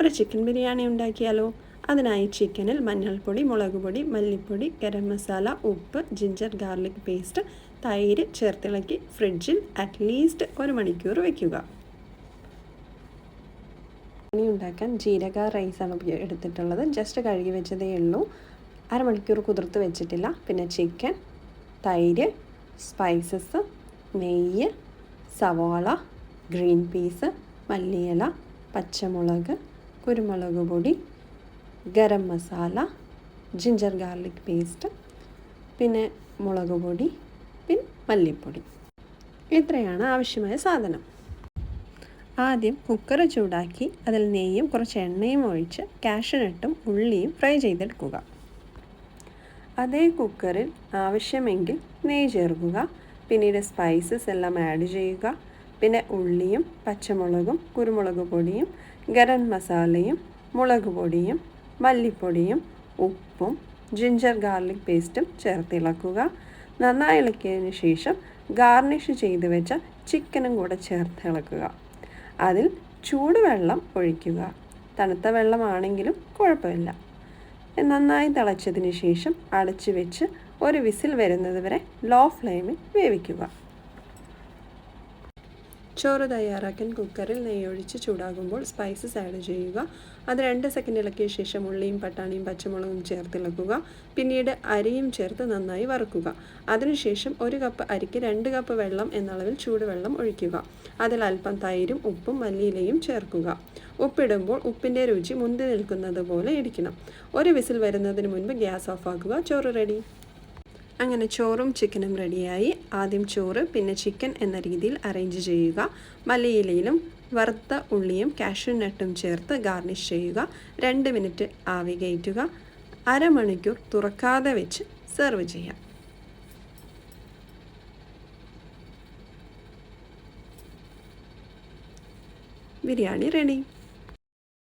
ഒരു ചിക്കൻ ബിരിയാണി ഉണ്ടാക്കിയാലോ? അതിനായി ചിക്കനിൽ മഞ്ഞൾപ്പൊടി, മുളക് പൊടി, മല്ലിപ്പൊടി, ഗരം മസാല, ഉപ്പ്, ജിഞ്ചർ ഗാർലിക് പേസ്റ്റ്, തൈര് ചേർത്തിളക്കി ഫ്രിഡ്ജിൽ അറ്റ്ലീസ്റ്റ് 1 മണിക്കൂർ വയ്ക്കുക. ബിരിയാണി ഉണ്ടാക്കാൻ ജീരക റൈസാണ് എടുത്തിട്ടുള്ളത്. ജസ്റ്റ് കഴുകി വെച്ചതേ ഉള്ളൂ. അരമണിക്കൂർ കുതിർത്ത് വെച്ചിട്ടില്ല. പിന്നെ ചിക്കൻ, തൈര്, സ്പൈസസ്, നെയ്യ്, സവാള, ഗ്രീൻ പീസ്, മല്ലിയില, പച്ചമുളക്, കുരുമുളക് പൊടി, garam masala, ginger garlic paste, പിന്നെ മുളക് പൊടി, പിന്നെ മല്ലിപ്പൊടി. ഇത്രയാണ് ആവശ്യമായ സാധനം. ആദ്യം കുക്കർ ചൂടാക്കി അതിൽ നെയ്യും കുറച്ച് എണ്ണയും ഒഴിച്ച് കാഷ്യൂനട്ടും ഉള്ളിയും ഫ്രൈ ചെയ്തെടുക്കുക. അതേ കുക്കറിൽ ആവശ്യമെങ്കിൽ നെയ്യ് ചേർക്കുക. പിന്നീട് സ്പൈസസ് എല്ലാം ആഡ് ചെയ്യുക. പിന്നെ ഉള്ളിയും പച്ചമുളകും കുരുമുളക് പൊടിയും ഗരം മസാലയും മുളക് പൊടിയും മല്ലിപ്പൊടിയും ഉപ്പും ജിഞ്ചർ ഗാർലിക് പേസ്റ്റും ചേർത്തിളക്കുക. നന്നായി ഇളക്കിയതിന് ശേഷം ഗാർണിഷ് ചെയ്ത് വെച്ച ചിക്കനും കൂടെ ചേർത്തിളക്കുക. അതിൽ ചൂടുവെള്ളം ഒഴിക്കുക. തണുത്ത വെള്ളമാണെങ്കിലും കുഴപ്പമില്ല. നന്നായി തിളച്ചതിന് ശേഷം അടച്ചു വെച്ച് ഒരു വിസിൽ വരുന്നത് വരെ ലോ ഫ്ലെയിമിൽ വേവിക്കുക. ചോറ് തയ്യാറാക്കാൻ കുക്കറിൽ നെയ്യൊഴിച്ച് ചൂടാകുമ്പോൾ സ്പൈസസ് ആഡ് ചെയ്യുക. അത് 2 സെക്കൻഡ് ഇളക്കിയ ശേഷം ഉള്ളിയും പട്ടാണിയും പച്ചമുളകും ചേർത്തിളക്കുക. പിന്നീട് അരിയും ചേർത്ത് നന്നായി വറുക്കുക. അതിനുശേഷം 1 കപ്പ് അരിക്ക് 2 കപ്പ് വെള്ളം എന്നളവിൽ ചൂടുവെള്ളം ഒഴിക്കുക. അതിൽ അല്പം തൈരും ഉപ്പും മല്ലിയിലയും ചേർക്കുക. ഉപ്പിടുമ്പോൾ ഉപ്പിൻ്റെ രുചി മുന്തി നിൽക്കുന്നത് പോലെ ഇരിക്കണം. ഒരു വിസിൽ വരുന്നതിന് മുൻപ് ഗ്യാസ് ഓഫാക്കുക. ചോറ് റെഡി. അങ്ങനെ ചോറും ചിക്കനും റെഡിയായി. ആദ്യം ചോറ് പിന്നെ ചിക്കൻ എന്ന രീതിയിൽ അറേഞ്ച് ചെയ്യുക. മല്ലിയിലയിലും വറുത്ത ഉള്ളിയും കാഷ്യൂനട്ടും ചേർത്ത് ഗാർണിഷ് ചെയ്യുക. 2 മിനിറ്റ് ആവി കയറ്റുക. അരമണിക്കൂർ തുറക്കാതെ വെച്ച് സെർവ് ചെയ്യാം. ബിരിയാണി റെഡി.